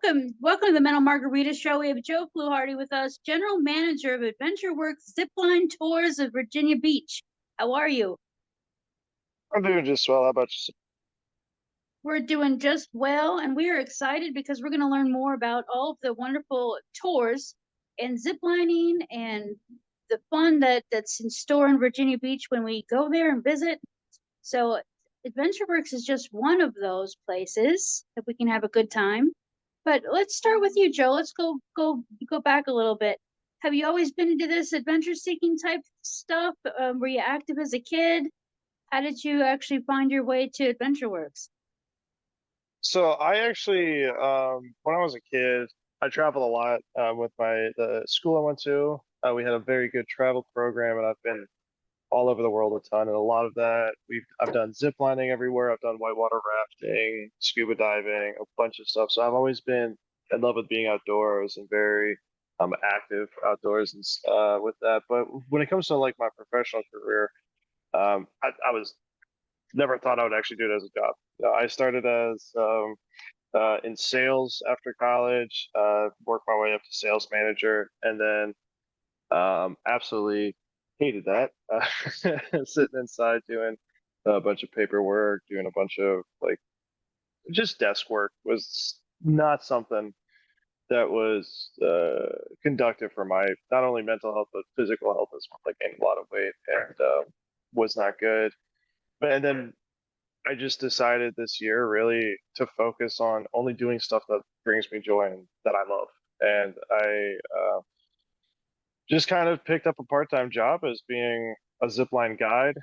Welcome to the Mental Margarita Show. We have Joe Fluharty with us, General Manager of Adventureworks Zipline Tours of Virginia Beach. How are you? I'm doing just well. How about you? We're doing just well, and we are excited because we're going to learn more about all of the wonderful tours and ziplining and the fun that's in store in Virginia Beach when we go there and visit. So Adventureworks is just one of those places that we can have a good time. But let's start with you, Joe. Let's go back a little bit. Have you always been into this adventure seeking type stuff? Were you active as a kid? How did you actually find your way to AdventureWorks? So I actually, when I was a kid, I traveled a lot with the school I went to. We had a very good travel program, and I've been all over the world a ton. And a lot of that, I've done zip lining everywhere. I've done whitewater rafting, scuba diving, a bunch of stuff. So I've always been in love with being outdoors and very active outdoors and with that. But when it comes to like my professional career, I was never thought I would actually do it as a job. I started as in sales after college, worked my way up to sales manager, and then absolutely hated that. Sitting inside doing a bunch of paperwork, doing a bunch of like just desk work was not something that was conductive for my not only mental health but physical health as well. I gained a lot of weight and was not good. But and then I just decided this year really to focus on only doing stuff that brings me joy and that I love. And I just kind of picked up a part-time job as being a zipline guide,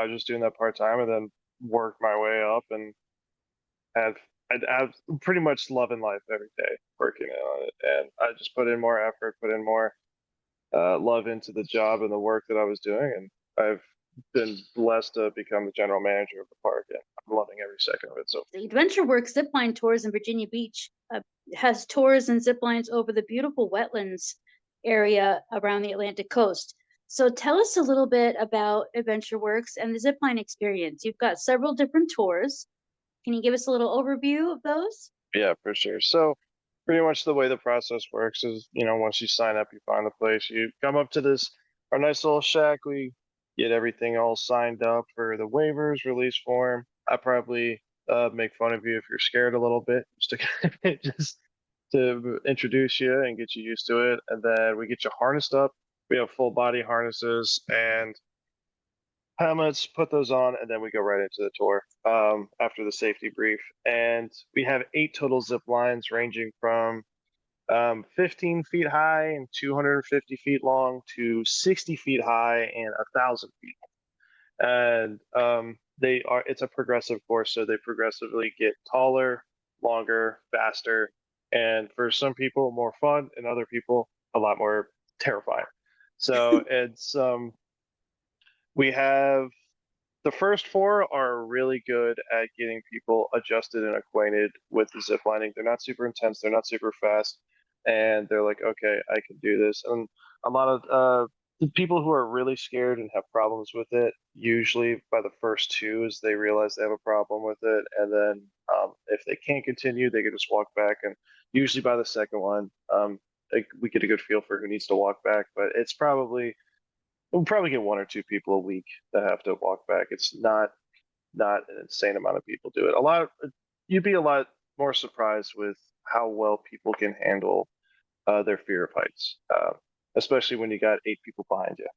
just doing that part-time and then worked my way up and have I've pretty much loving life every day working on it. And I just put in more effort, put in more love into the job and the work that I was doing. And I've been blessed to become the general manager of the park, and I'm loving every second of it. So, The AdventureWorks Zipline Tours in Virginia Beach has tours and ziplines over the beautiful wetlands area around the Atlantic coast. So tell us a little bit about AdventureWorks and the zipline experience. You've got several different tours. Can you give us a little overview of those? yeah, for sure. So, pretty much the way the process works is, once you sign up, you find the place, you come up to our nice little shack. We get everything all signed up for the waivers, release form. I probably make fun of you if you're scared a little bit, just to introduce you and get you used to it. And then we get you harnessed up. We have full body harnesses and helmets, put those on, and then we go right into the tour after the safety brief. And we have 8 total zip lines ranging from 15 feet high and 250 feet long to 60 feet high and 1,000 feet. And it's a progressive course, so they progressively get taller, longer, faster, and for some people more fun, and other people a lot more terrifying. So it's we have the first 4 are really good at getting people adjusted and acquainted with the zip lining. They're not super intense, they're not super fast, and they're like, okay, I can do this. And a lot of the people who are really scared and have problems with it, usually by the first 2 is they realize they have a problem with it, and then if they can't continue, they can just walk back. And usually by the second one, we get a good feel for who needs to walk back. But we'll probably get 1 or 2 people a week that have to walk back. It's not an insane amount of people do it. You'd be a lot more surprised with how well people can handle their fear of heights, especially when you got 8 people behind you.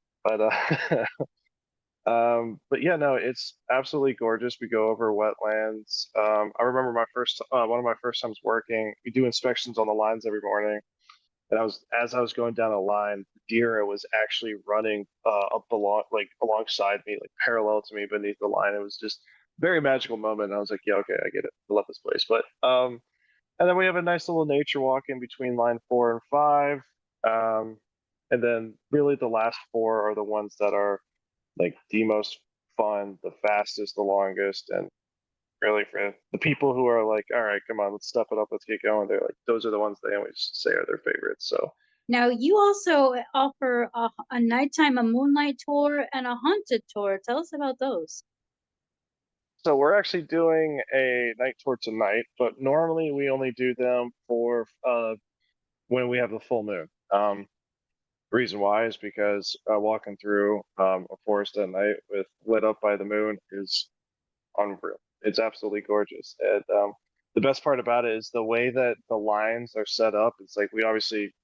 But yeah, no, it's absolutely gorgeous. We go over wetlands. I remember one of my first times working. We do inspections on the lines every morning, and as I was going down a line, deer was actually running alongside me, like parallel to me beneath the line. It was just a very magical moment. And I was like, yeah, okay, I get it. I love this place. But and then we have a nice little nature walk in between line 4 and 5. And then really the last 4 are the ones that are like the most fun, the fastest, the longest, and really for the people who are like, all right, come on, let's step it up, let's get going. They're like, those are the ones they always say are their favorites. So Now, you also offer a nighttime, a moonlight tour, and a haunted tour. Tell us about those. So we're actually doing a night tour tonight, but normally we only do them for when we have the full moon. Reason why is because walking through a forest at night with lit up by the moon is unreal. It's absolutely gorgeous. And the best part about it is the way that the lines are set up. It's like we obviously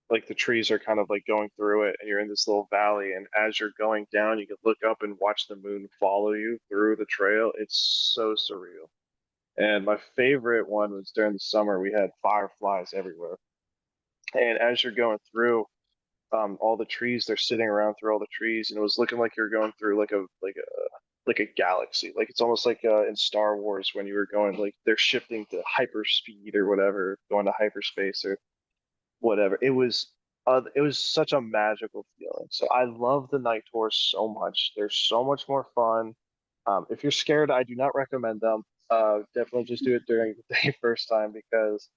like the trees are kind of like going through it, and you're in this little valley. And as you're going down, you can look up and watch the moon follow you through the trail. It's so surreal. And my favorite one was during the summer. We had fireflies everywhere, and as you're going through all the trees, they're sitting around through all the trees, and it was looking like you're going through like a galaxy. Like it's almost like in Star Wars when you were going like they're shifting to hyperspeed or whatever, going to hyperspace or whatever. It was such a magical feeling. So I love the night tours so much. They're so much more fun. If you're scared, I do not recommend them. Definitely just do it during the day first time because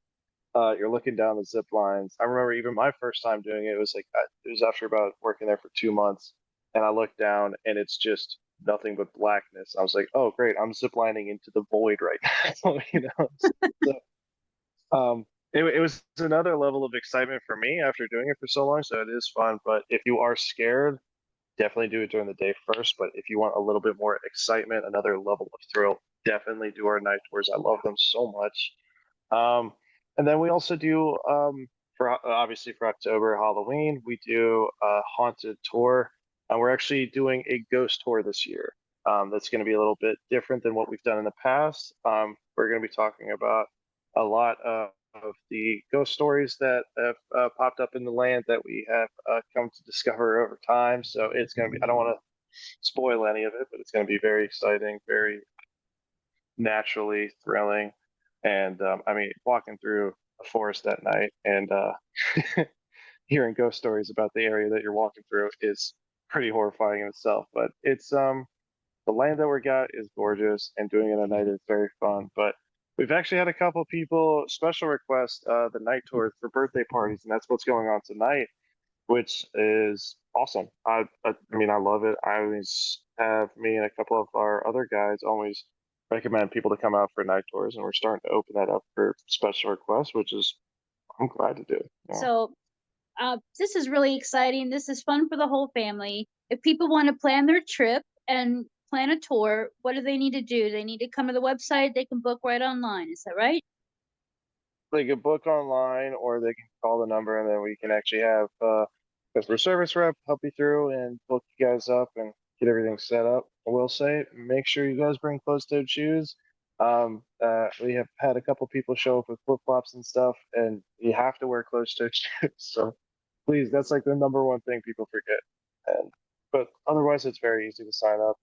you're looking down the zip lines. I remember even my first time doing it, it was like it was after about working there for 2 months, and I looked down and it's just nothing but blackness. I was like, oh great, I'm ziplining into the void right now, you know. So, it was another level of excitement for me after doing it for so long. So it is fun, but if you are scared, definitely do it during the day first. But if you want a little bit more excitement, another level of thrill, definitely do our night tours. I love them so much. Um, and then we also do for obviously for October Halloween, we do a haunted tour, and we're actually doing a ghost tour this year. That's going to be a little bit different than what we've done in the past. We're going to be talking about a lot of the ghost stories that have popped up in the land that we have come to discover over time. So it's going to be, I don't want to spoil any of it, but it's going to be very exciting, very naturally thrilling. And I mean, walking through a forest at night and hearing ghost stories about the area that you're walking through is pretty horrifying in itself. But it's the land that we got is gorgeous, and doing it at night is very fun. But we've actually had a couple of people special request the night tours for birthday parties, and that's what's going on tonight, which is awesome. I mean, I love it. I always have me and a couple of our other guys always recommend people to come out for night tours, and we're starting to open that up for special requests, which is I'm glad to do. Yeah. So this is really exciting. This is fun for the whole family. If people want to plan their trip and plan a tour, what do they need to do? They need to come to the website. They can book right online. Is that right? They can book online, or they can call the number, and then we can actually have customer service rep help you through and book you guys up and get everything set up. I will say, make sure you guys bring closed-toed shoes. We have had a couple people show up with flip-flops and stuff, and you have to wear closed-toed shoes. So please, that's like the number one thing people forget. And but otherwise, it's very easy to sign up.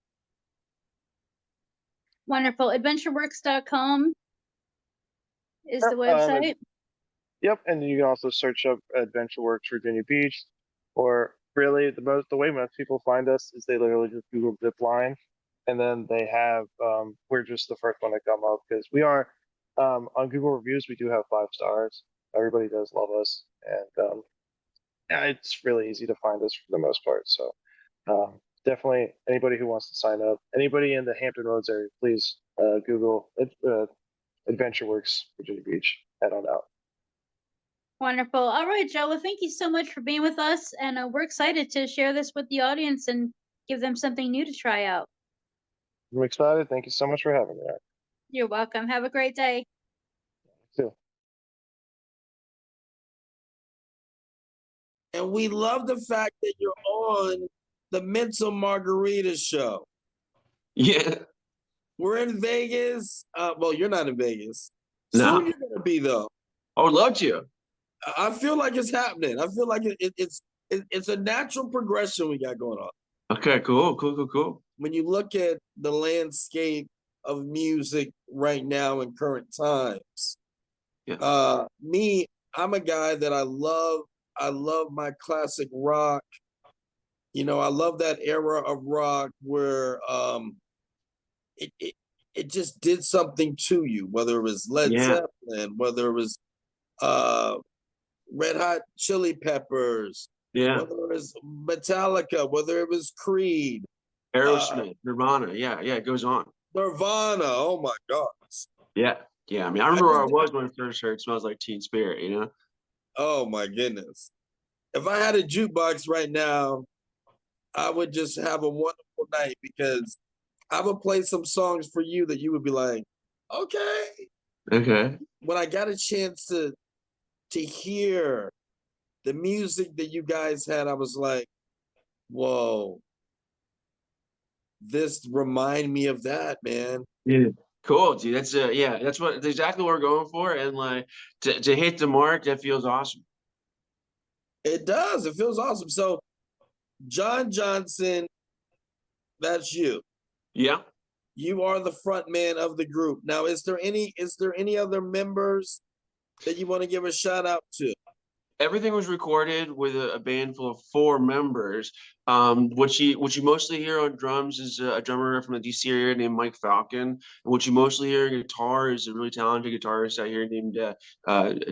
Wonderful. Adventureworks.com is the Yep, website. Yep, and you can also search up Adventureworks Virginia Beach, or really the way most people find us is they literally just Google Zipline, and then they have we're just the first one to come up because we are on Google reviews we do have 5 stars. Everybody does love us, and yeah, it's really easy to find us for the most part. So definitely anybody who wants to sign up, anybody in the Hampton Roads area, please Google Adventureworks Virginia Beach. Head on out. Wonderful. All right, Joe. Well, thank you so much for being with us. And we're excited to share this with the audience and give them something new to try out. I'm excited. Thank you so much for having me. You're welcome. Have a great day. Too. And we love the fact that you're on the Mental Margarita show. Yeah. We're in Vegas. Well, you're not in Vegas. No. Soon you're gonna be though. I would love to. I feel like it's happening. I feel like it's a natural progression we got going on. Okay, cool. When you look at the landscape of music right now in current times, Yeah. I'm a guy that I love my classic rock. You know, I love that era of rock where it just did something to you, whether it was Led Zeppelin, whether it was Red Hot Chili Peppers, whether it was Metallica, whether it was Creed, Aerosmith, Nirvana, yeah, it goes on. Nirvana. Oh my God. Yeah. Yeah. I mean, I remember where I was when I first heard Smells Like Teen Spirit, you know? Oh my goodness. If I had a jukebox right now, I would just have a wonderful night because I would play some songs for you that you would be like, okay. Okay. When I got a chance to hear the music that you guys had, I was like, whoa, this remind me of that, man. Yeah. Cool, dude. That's yeah, that's exactly what we're going for. And like to hit the mark, that feels awesome. It does. It feels awesome. So, Jon Johnson, that's you. Yeah. You are the front man of the group. Now, is there any other members that you want to give a shout out to? Everything was recorded with a band full of 4 members. What you mostly hear on drums is a drummer from the DC area named Mike Falcon. And what you mostly hear on guitar is a really talented guitarist out here named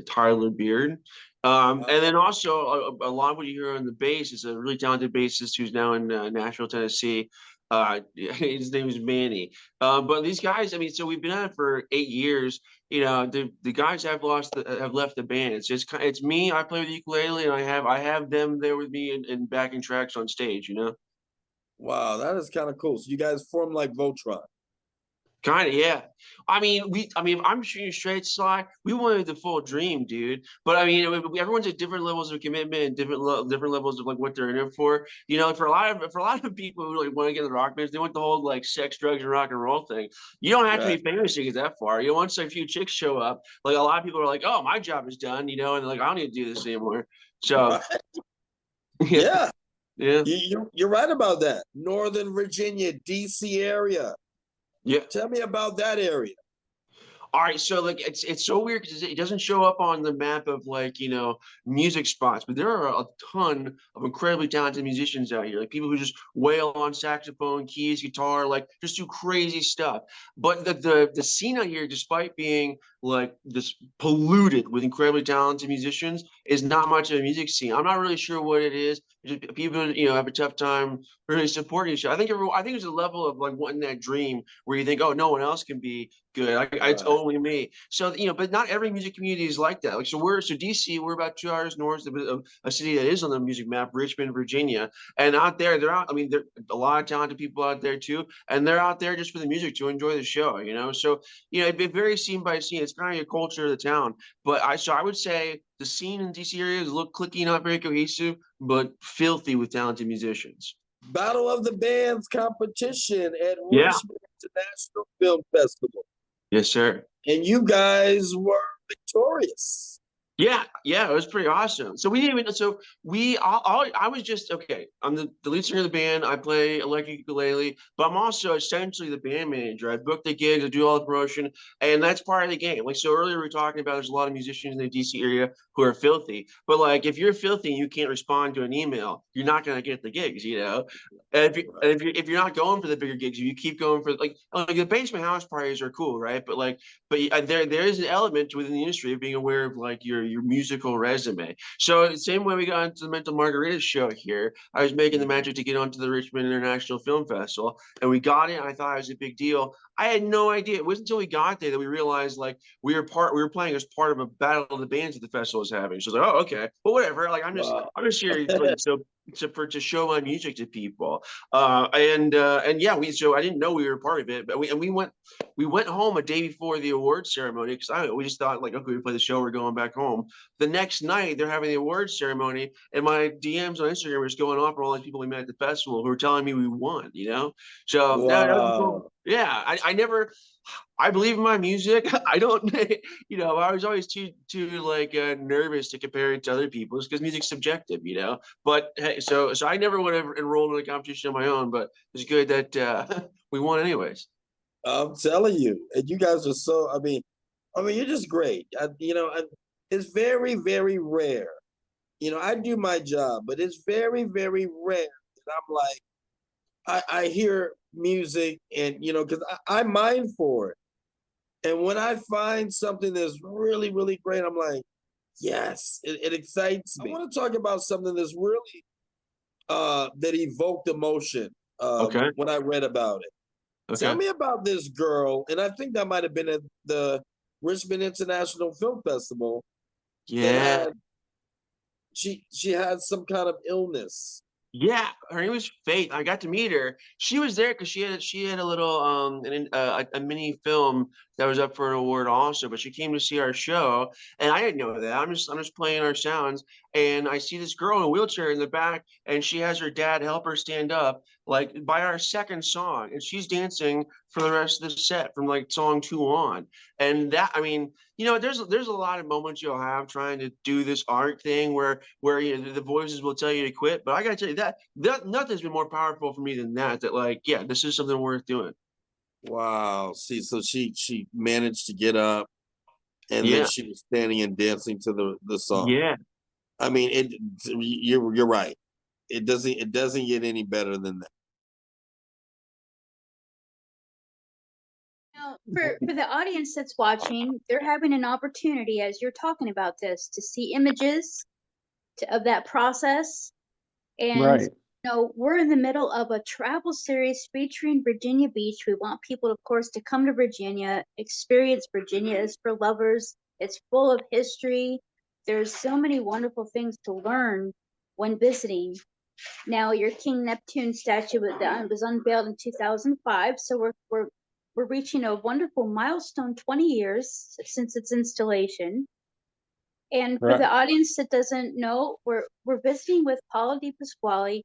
Tyler Beard. And then also a lot of what you hear on the bass is a really talented bassist who's now in Nashville, Tennessee. His name is Manny. But these guys, I mean, so we've been at it for 8 years. You know, the guys have left the band. It's me. I play with the ukulele, and I have them there with me and backing tracks on stage. You know. Wow, that is kind of cool. So you guys form like Voltron. Kind of, yeah. I mean, if I'm shooting straight, Sly, we wanted the full dream, dude. But I mean, everyone's at different levels of commitment and different levels of like what they're in it for. You know, for a lot of people who like want to get in the rock bands, they want the whole like sex, drugs, and rock and roll thing. You don't have to be famous to get that far. You know, once a few chicks show up, like a lot of people are like, "Oh, my job is done," you know, and like I don't need to do this anymore. So, Yeah, yeah, you're right about that. Northern Virginia, DC area. yeah. Tell me about that area. All right, so like it's so weird because it doesn't show up on the map of like, you know, music spots, but there are a ton of incredibly talented musicians out here, like people who just wail on saxophone, keys, guitar, like just do crazy stuff. But the scene out here, despite being like this polluted with incredibly talented musicians, is not much of a music scene. I'm not really sure what it is. Just people, you know, have a tough time really supporting each other. I think there's a level of like wanting that dream where you think, oh, no one else can be good. It's only me. So, you know, but not every music community is like that. Like, so DC, we're about 2 hours north of a city that is on the music map, Richmond, Virginia. And out there, I mean, there are a lot of talented people out there too. And they're out there just for the music to enjoy the show, you know? So, you know, it varies scene by scene. It's kind of a culture of the town. But I would say the scene in DC area is a little cliquey, not very cohesive, but filthy with talented musicians. Battle of the Bands competition at Yeah. Richmond International Film Festival. Yes, sir. And you guys were victorious. Yeah, it was pretty awesome. So we didn't even, so we, I was just, okay, I'm the lead singer of the band. I play electric ukulele, but I'm also essentially the band manager. I book the gigs, I do all the promotion, and that's part of the game. Like, so earlier we were talking about there's a lot of musicians in the DC area who are filthy, but like, if you're filthy and you can't respond to an email, you're not going to get the gigs, you know? And if you're not going for the bigger gigs, if you keep going for like the basement house parties are cool, right? But there is an element within the industry of being aware of like your musical resume. So the same way we got into the Mental Margarita show here, I was making the magic to get onto the Richmond International Film Festival, and we got it. And I thought it was a big deal. I had no idea. It wasn't until we got there that we realized like we were playing as part of a battle of the bands that the festival was having. So I was like, oh, okay, well, whatever. Like I'm just here like, to show my music to people. And yeah, so I didn't know we were a part of it, but we went home a day before the award ceremony because we just thought like, okay, we play the show, we're going back home. The next night they're having the award ceremony, and my DMs on Instagram were just going off for all these people we met at the festival who were telling me we won, you know? So that was cool. Yeah, I believe in my music. I don't, you know, I was always too like nervous to compare it to other people's because music's subjective, you know. But hey, so I never would have enrolled in a competition on my own, but it's good that we won anyways. I'm telling you, and you guys are so. I mean, you're just great. It's very, very rare. You know, I do my job, but it's very, very rare that I'm like, I hear music and because I mine for it. And when I find something that's really, really great, I'm like, yes, it excites me. I want to talk about something that's really that evoked emotion Okay. when I read about it. Tell Okay. me about this girl, and I think that might have been at the Richmond International Film Festival that Yeah. had she had some kind of illness. Yeah, her name was Faith. I got to meet her. She was there because she had a little a mini film that was up for an award also, but she came to see our show, and I didn't know that. I'm just playing our sounds, and I see this girl in a wheelchair in the back, and she has her dad help her stand up, like by our second song, and she's dancing for the rest of the set from like song 2 on. And that, I mean, there's a lot of moments you'll have trying to do this art thing where the voices will tell you to quit. But I gotta tell you that nothing's been more powerful for me than that. That like, yeah, this is something worth doing. Wow. See, so she managed to get up, and then Yeah, she was standing and dancing to the song. yeah. I mean, you're right. It doesn't get any better than that. Now, for the audience that's watching, they're having an opportunity as you're talking about this to see images of that process. And Right. we're in the middle of a travel series featuring Virginia Beach. We want people, of course, to come to Virginia, experience Virginia. It's for lovers. It's full of history. There's so many wonderful things to learn when visiting. Now, your King Neptune statue was unveiled in 2005, so we're reaching a wonderful milestone, 20 years since its installation. And for Right. the audience that doesn't know, we're visiting with Paula DiPasquale,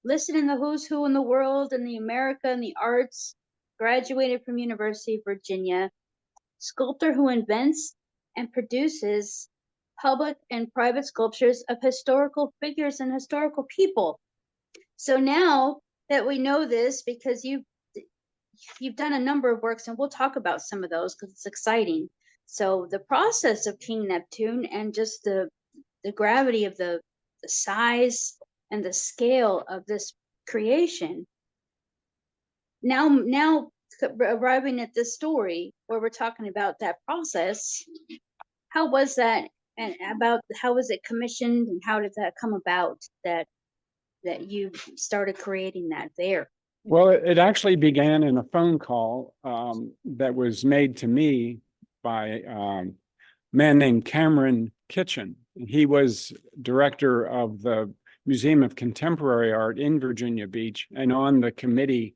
listed in the who's who in the world and the America and the arts, graduated from University of Virginia, sculptor who invents and produces public and private sculptures of historical figures and historical people. So now that we know this, because you've done a number of works, and we'll talk about some of those because it's exciting. So the process of King Neptune and just the gravity of the size and the scale of this creation. Now arriving at this story where we're talking about that process, how was that, and about how was it commissioned, and how did that come about that you started creating that there? Well, it actually began in a phone call that was made to me by a man named Cameron Kitchen. He was director of the Museum of Contemporary Art in Virginia Beach and on the committee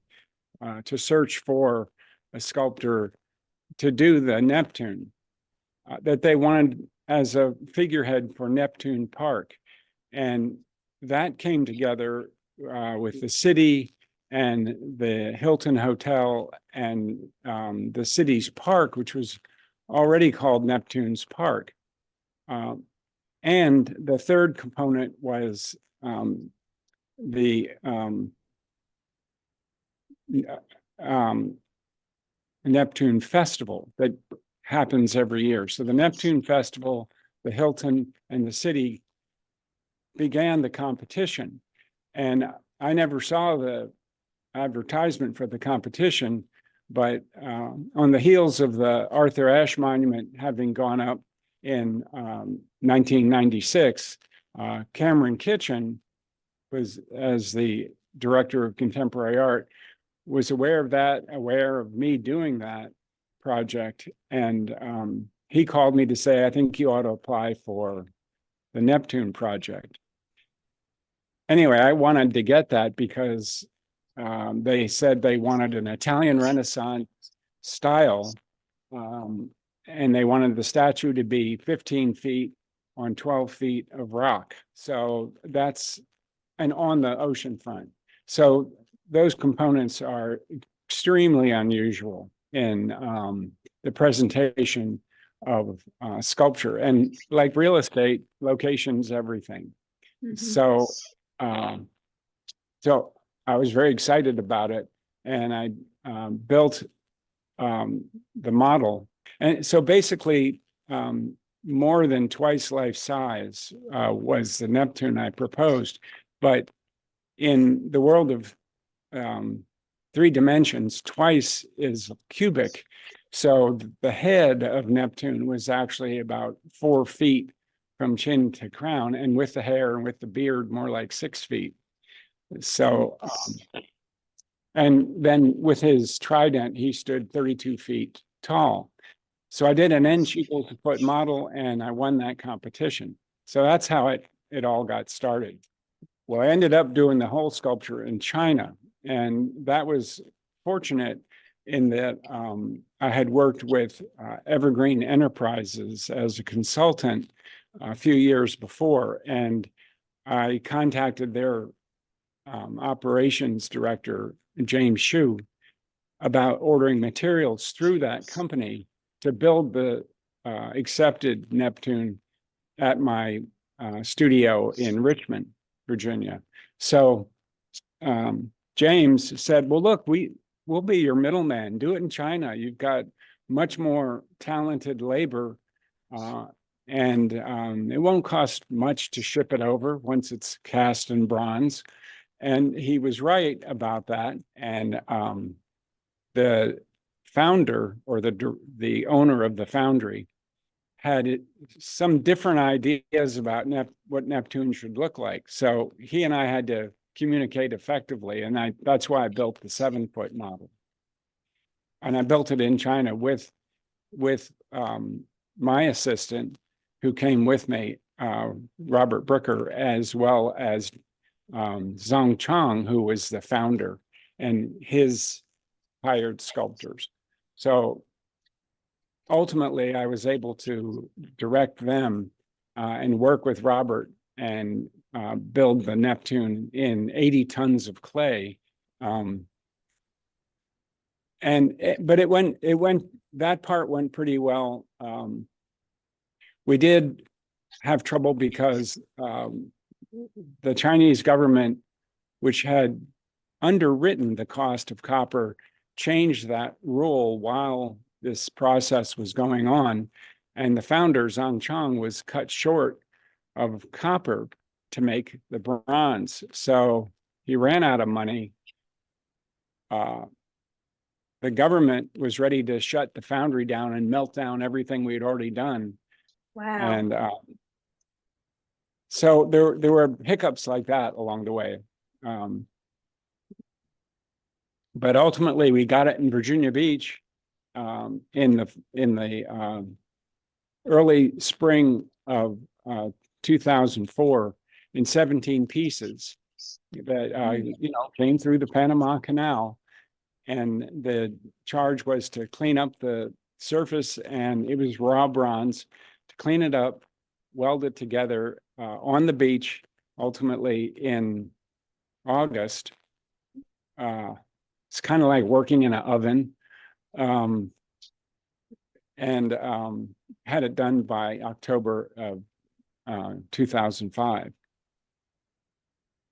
to search for a sculptor to do the Neptune that they wanted as a figurehead for Neptune Park. And that came together with the city and the Hilton Hotel and the city's park, which was already called Neptune's Park. And the third component was the Neptune Festival that happens every year. So the Neptune Festival, the Hilton, and the city began the competition. And I never saw the advertisement for the competition, but on the heels of the Arthur Ashe Monument having gone up in 1996, Cameron Kitchen was, as the director of contemporary art, was aware of that, aware of me doing that project. And he called me to say, I think you ought to apply for the Neptune project. Anyway, I wanted to get that because they said they wanted an Italian Renaissance style, and they wanted the statue to be 15 feet on 12 feet of rock. So that's, and on the ocean front. So those components are extremely unusual in the presentation of sculpture. And like real estate, location's everything. So so I was very excited about it, and I built the model. And so basically, more than twice life size was the Neptune I proposed. But in the world of 3 dimensions, twice is cubic. So the head of Neptune was actually about 4 feet from chin to crown, and with the hair and with the beard, more like 6 feet. So, And then with his trident, he stood 32 feet tall. So I did an inch equals a foot model, and I won that competition. So that's how it all got started. Well, I ended up doing the whole sculpture in China, and that was fortunate in that I had worked with Evergreen Enterprises as a consultant a few years before, and I contacted their operations director, James Hsu, about ordering materials through that company to build the accepted Neptune at my studio in Richmond, Virginia. So James said, well, look, we'll be your middleman. Do it in China. You've got much more talented labor, and it won't cost much to ship it over once it's cast in bronze. And he was right about that. And the founder, or the owner of the foundry, had some different ideas about what Neptune should look like. So he and I had to communicate effectively, and that's why I built the 7-foot model. And I built it in China with my assistant, who came with me, Robert Brooker, as well as Zhang Chang, who was the founder, and his hired sculptors. So ultimately, I was able to direct them and work with Robert and build the Neptune in 80 tons of clay. But that part went pretty well. We did have trouble because the Chinese government, which had underwritten the cost of copper, changed that rule while this process was going on. And the founder, Zhang Chang, was cut short of copper to make the bronze. So he ran out of money. The government was ready to shut the foundry down and melt down everything we had already done. Wow. And so there were hiccups like that along the way. But ultimately, we got it in Virginia Beach in the early spring of 2004 in 17 pieces that came through the Panama Canal. And the charge was to clean up the surface, and it was raw bronze, to clean it up, weld it together on the beach, ultimately in August. It's kind of like working in an oven, and had it done by October of 2005.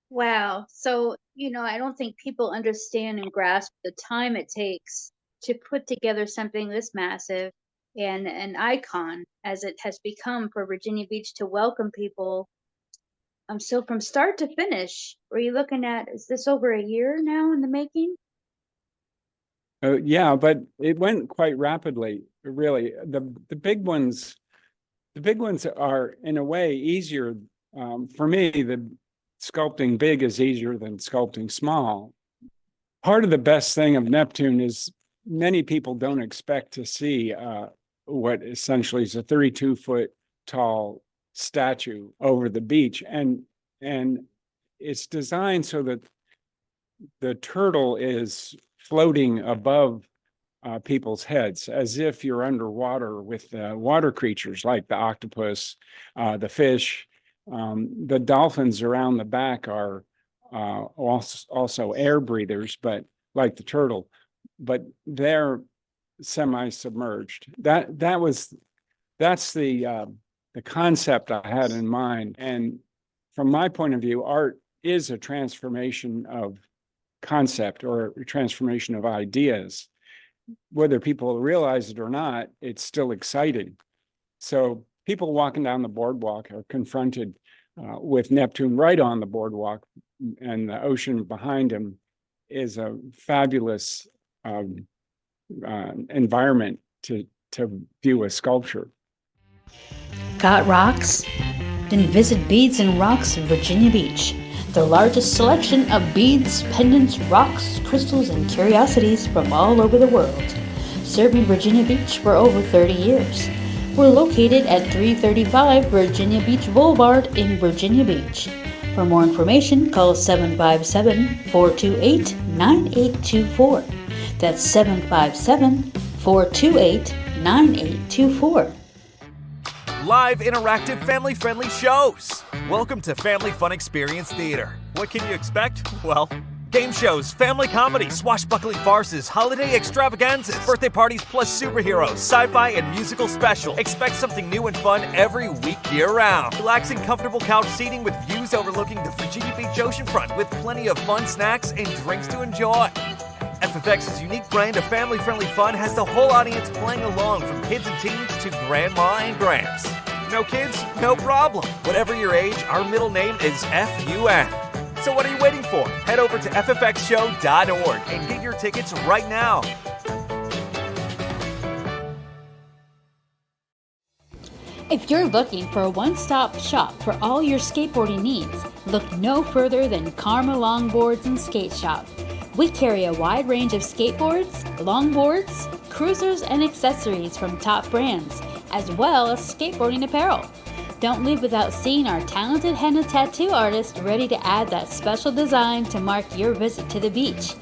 Wow. So, I don't think people understand and grasp the time it takes to put together something this massive and an icon, as it has become for Virginia Beach, to welcome people. So from start to finish, were you looking at, is this over a year now in the making? Yeah, but it went quite rapidly, really. The big ones are in a way easier. For me, the sculpting big is easier than sculpting small. Part of the best thing of Neptune is many people don't expect to see what essentially is a 32-foot tall statue over the beach. And it's designed so that the turtle is floating above people's heads, as if you're underwater with water creatures like the octopus, the fish. The dolphins around the back are also air breathers, but like the turtle, but they're semi-submerged. That's the concept I had in mind. And from my point of view, art is a transformation of concept, or a transformation of ideas. Whether people realize it or not, it's still exciting. So people walking down the boardwalk are confronted with Neptune right on the boardwalk, and the ocean behind him is a fabulous environment to view a sculpture. Got rocks? Then visit Beads and Rocks Virginia Beach. the largest selection of beads, pendants, rocks, crystals, and curiosities from all over the world. Serving Virginia Beach for over 30 years. We're located at 335 Virginia Beach Boulevard in Virginia Beach. For more information, call 757-428-9824. That's 757-428-9824. Live, interactive, family-friendly shows. Welcome to Family Fun Experience Theater. What can you expect? Well, game shows, family comedy, swashbuckling farces, holiday extravaganzas, birthday parties plus superheroes, sci-fi and musical special. Expect something new and fun every week year-round. Relaxing, comfortable couch seating with views overlooking the Virginia Beach oceanfront with plenty of fun snacks and drinks to enjoy. FFX's unique brand of family-friendly fun has the whole audience playing along from kids and teens to grandma and gramps. No kids? No problem. Whatever your age, our middle name is FUN. So what are you waiting for? Head over to ffxshow.org and get your tickets right now. If you're looking for a one-stop shop for all your skateboarding needs, look no further than Karma Longboards and Skate Shop. We carry a wide range of skateboards, longboards, cruisers, and accessories from top brands, as well as skateboarding apparel. Don't leave without seeing our talented henna tattoo artist ready to add that special design to mark your visit to the beach.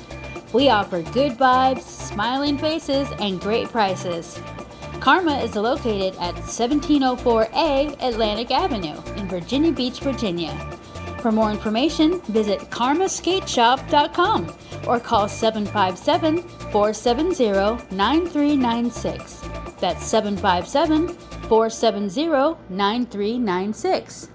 We offer good vibes, smiling faces, and great prices. Karma is located at 1704A Atlantic Avenue in Virginia Beach, Virginia. For more information, visit karmaskateshop.com or call 757-470-9396. That's 757-470-9396.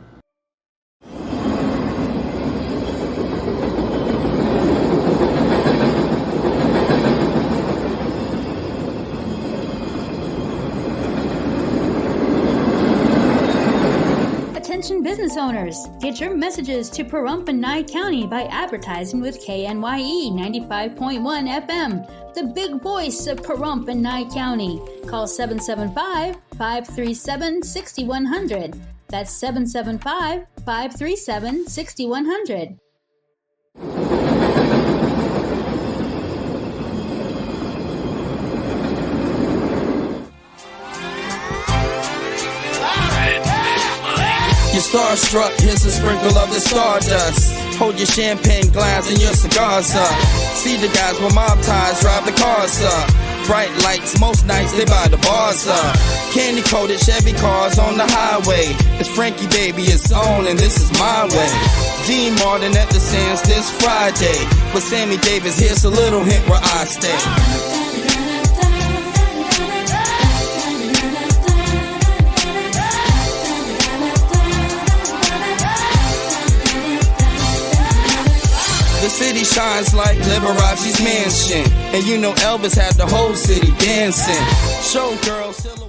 Attention business owners, get your messages to Pahrump and Nye County by advertising with KNYE 95.1 FM, the big voice of Pahrump and Nye County. Call 775-537-6100. That's 775-537-6100. You're starstruck, here's a sprinkle of the stardust. Hold your champagne glass and your cigars up. See the guys with mob ties drive the cars up. Bright lights, most nights they buy the bars up. Candy coated Chevy cars on the highway. It's Frankie baby, it's on and this is my way. Dean Martin at the Sands this Friday. With Sammy Davis, here's a little hint where I stay. The city shines like Liberace's mansion. And you know Elvis had the whole city dancing. Showgirl silhouette.